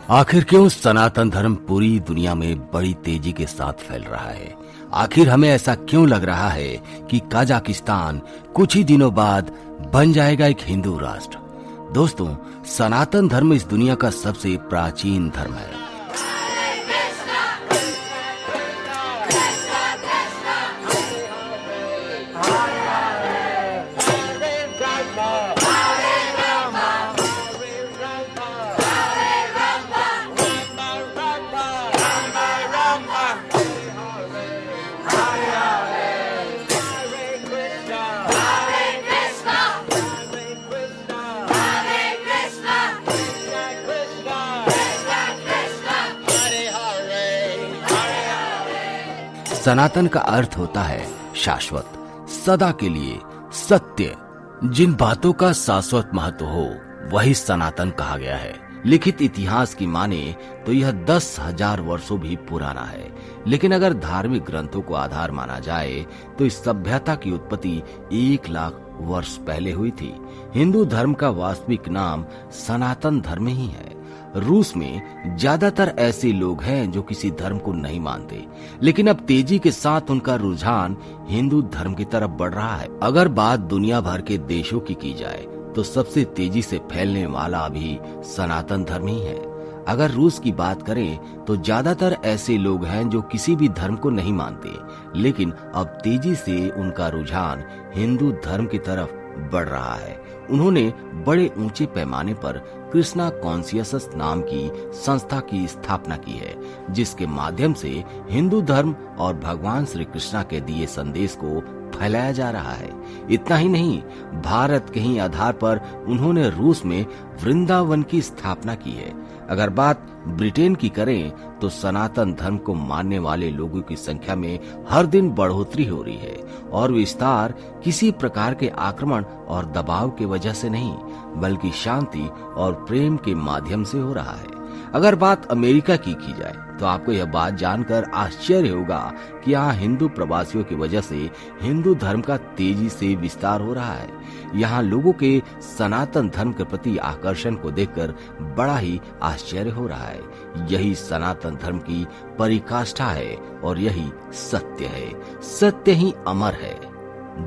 आखिर क्यों सनातन धर्म पूरी दुनिया में बड़ी तेजी के साथ फैल रहा है? आखिर हमें ऐसा क्यों लग रहा है कि कजाकिस्तान कुछ ही दिनों बाद बन जाएगा एक हिंदू राष्ट्र? दोस्तों, सनातन धर्म इस दुनिया का सबसे प्राचीन धर्म है। सनातन का अर्थ होता है शाश्वत, सदा के लिए, सत्य। जिन बातों का शाश्वत महत्व हो वही सनातन कहा गया है। लिखित इतिहास की माने तो यह 10,000 वर्षों भी पुराना है, लेकिन अगर धार्मिक ग्रंथों को आधार माना जाए तो इस सभ्यता की उत्पत्ति 1 लाख वर्ष पहले हुई थी। हिंदू धर्म का वास्तविक नाम सनातन धर्म ही है। रूस में ज्यादातर ऐसे लोग हैं जो किसी धर्म को नहीं मानते, लेकिन अब तेजी के साथ उनका रुझान हिंदू धर्म की तरफ बढ़ रहा है। अगर बात दुनिया भर के देशों की जाए तो सबसे तेजी से फैलने वाला अभी सनातन धर्म ही है। अगर रूस की बात करें तो ज्यादातर ऐसे लोग हैं जो किसी भी धर्म को नहीं मानते, लेकिन अब तेजी से उनका रुझान हिंदू धर्म की तरफ बढ़ रहा है। उन्होंने बड़े ऊंचे पैमाने पर कृष्णा कॉन्शियस नाम की संस्था की स्थापना की है, जिसके माध्यम से हिंदू धर्म और भगवान श्री कृष्णा के दिए संदेश को फैलाया जा रहा है। इतना ही नहीं, भारत के ही आधार पर उन्होंने रूस में वृंदावन की स्थापना की है। अगर बात ब्रिटेन की करें तो सनातन धर्म को मानने वाले लोगों की संख्या में हर दिन बढ़ोतरी हो रही है, और विस्तार किसी प्रकार के आक्रमण और दबाव की वजह से नहीं, बल्कि शांति और प्रेम के माध्यम से हो रहा है। अगर बात अमेरिका की जाए तो आपको यह बात जानकर आश्चर्य होगा कि यहाँ हिंदू प्रवासियों की वजह से हिंदू धर्म का तेजी से विस्तार हो रहा है। यहाँ लोगों के सनातन धर्म के प्रति आकर्षण को देखकर बड़ा ही आश्चर्य हो रहा है। यही सनातन धर्म की पराकाष्ठा है और यही सत्य है। सत्य ही अमर है।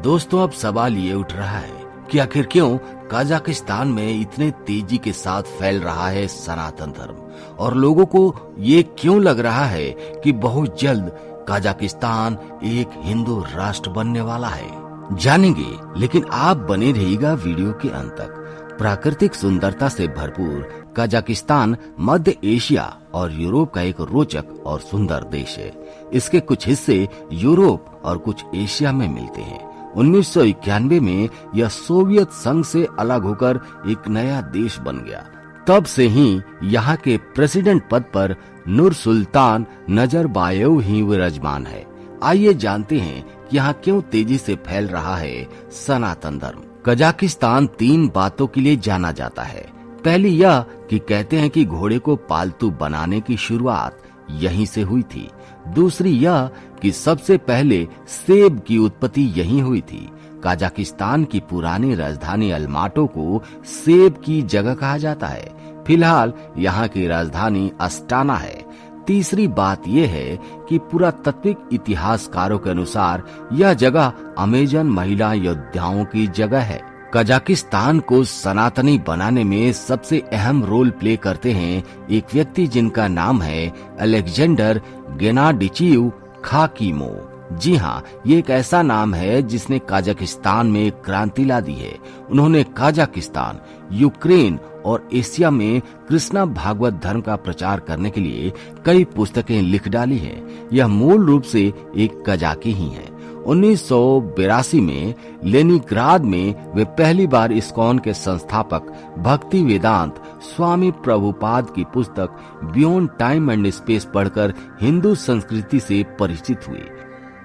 दोस्तों, अब सवाल ये उठ रहा है कि आखिर क्यों कजाकिस्तान में इतने तेजी के साथ फैल रहा है सनातन धर्म, और लोगों को ये क्यों लग रहा है कि बहुत जल्द कजाकिस्तान एक हिंदू राष्ट्र बनने वाला है? जानेंगे, लेकिन आप बने रहिएगा वीडियो के अंत तक। प्राकृतिक सुंदरता से भरपूर कजाकिस्तान मध्य एशिया और यूरोप का एक रोचक और सुंदर देश है। इसके कुछ हिस्से यूरोप और कुछ एशिया में मिलते हैं। 1991 में यह सोवियत संघ से अलग होकर एक नया देश बन गया। तब से ही यहाँ के प्रेसिडेंट पद पर नूरसुल्तान नजरबायेव ही विराजमान है। आइए जानते हैं कि यहाँ क्यों तेजी से फैल रहा है सनातन धर्म। कजाकिस्तान 3 बातों के लिए जाना जाता है। पहली यह कि कहते हैं कि घोड़े को पालतू बनाने की शुरुआत यहीं से हुई थी। दूसरी यह कि सबसे पहले सेब की उत्पत्ति यहीं हुई थी। कजाकिस्तान की पुरानी राजधानी अलमाटो को सेब की जगह कहा जाता है। फिलहाल यहाँ की राजधानी अस्टाना है। तीसरी बात यह है कि पुरातात्विक इतिहासकारों के अनुसार यह जगह अमेजन महिला योद्धाओं की जगह है। कजाकिस्तान को सनातनी बनाने में सबसे अहम रोल प्ले करते हैं एक व्यक्ति जिनका नाम है अलेक्जेंडर गेनाडिचिव खाकीमोव। जी हाँ, ये एक ऐसा नाम है जिसने कजाकिस्तान में क्रांति ला दी है। उन्होंने कजाकिस्तान, यूक्रेन और एशिया में कृष्णा भागवत धर्म का प्रचार करने के लिए कई पुस्तकें लिख डाली हैं। यह मूल रूप से एक कजाकी ही है। 1982 में लेनिनग्राद में वे पहली बार इस्कॉन के संस्थापक भक्ति वेदांत स्वामी प्रभुपाद की पुस्तक बियॉन्ड टाइम एंड स्पेस पढ़कर हिंदू संस्कृति से परिचित हुए।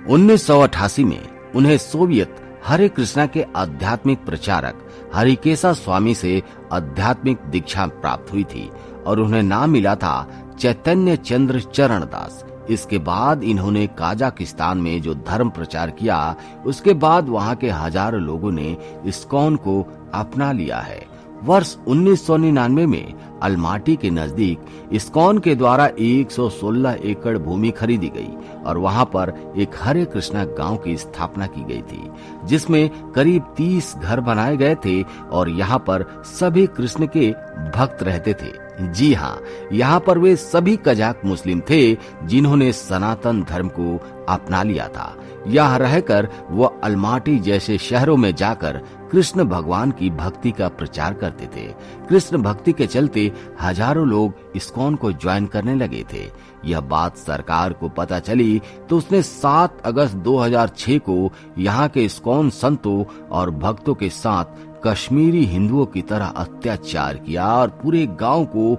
1988 में उन्हें सोवियत हरे कृष्णा के आध्यात्मिक प्रचारक हरिकेशा स्वामी से आध्यात्मिक दीक्षा प्राप्त हुई थी और उन्हें नाम मिला था चैतन्य चंद्र चरण दास। इसके बाद इन्होंने कजाकिस्तान में जो धर्म प्रचार किया, उसके बाद वहां के हजारों लोगों ने इस्कॉन को अपना लिया है। वर्ष 1999 में अलमाटी के नजदीक इस्कॉन के द्वारा 116 एकड़ भूमि खरीदी गई और वहां पर एक हरे कृष्णा गांव की स्थापना की गई थी, जिसमें करीब 30 घर बनाए गए थे और यहाँ पर सभी कृष्ण के भक्त रहते थे। जी हाँ, यहाँ पर वे सभी कजाक मुस्लिम थे जिन्होंने सनातन धर्म को अपना लिया था। यहाँ रहकर वो अलमाटी जैसे शहरों में जाकर कृष्ण भगवान की भक्ति का प्रचार करते थे। कृष्ण भक्ति के चलते हजारों लोग इस्कॉन को ज्वाइन करने लगे थे। यह बात सरकार को पता चली तो उसने 7 अगस्त 2006 को यहाँ के इस्कॉन संतों और भक्तों के साथ कश्मीरी हिंदुओं की तरह अत्याचार किया और पूरे गांव को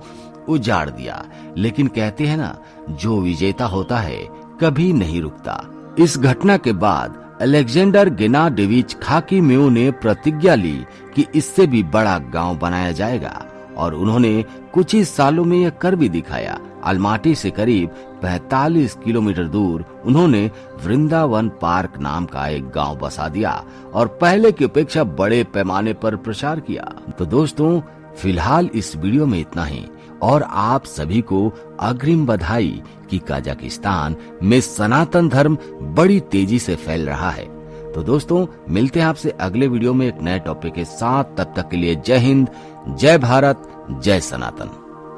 उजाड़ दिया। लेकिन कहते हैं ना, जो विजेता होता है कभी नहीं रुकता। इस घटना के बाद अलेक्जेंडर गेनाडेविच खाकीमेव ने प्रतिज्ञा ली कि इससे भी बड़ा गांव बनाया जाएगा और उन्होंने कुछ ही सालों में यह कर भी दिखाया। अलमाटी से करीब 45 किलोमीटर दूर उन्होंने वृंदावन पार्क नाम का एक गांव बसा दिया और पहले की अपेक्षा बड़े पैमाने पर प्रचार किया। तो दोस्तों, फिलहाल इस वीडियो में इतना ही और आप सभी को अग्रिम बधाई कि कजाकिस्तान में सनातन धर्म बड़ी तेजी से फैल रहा है। तो दोस्तों, मिलते हैं आपसे अगले वीडियो में एक नए टॉपिक के साथ। तब तक के लिए जय हिंद, जय भारत, जय सनातन।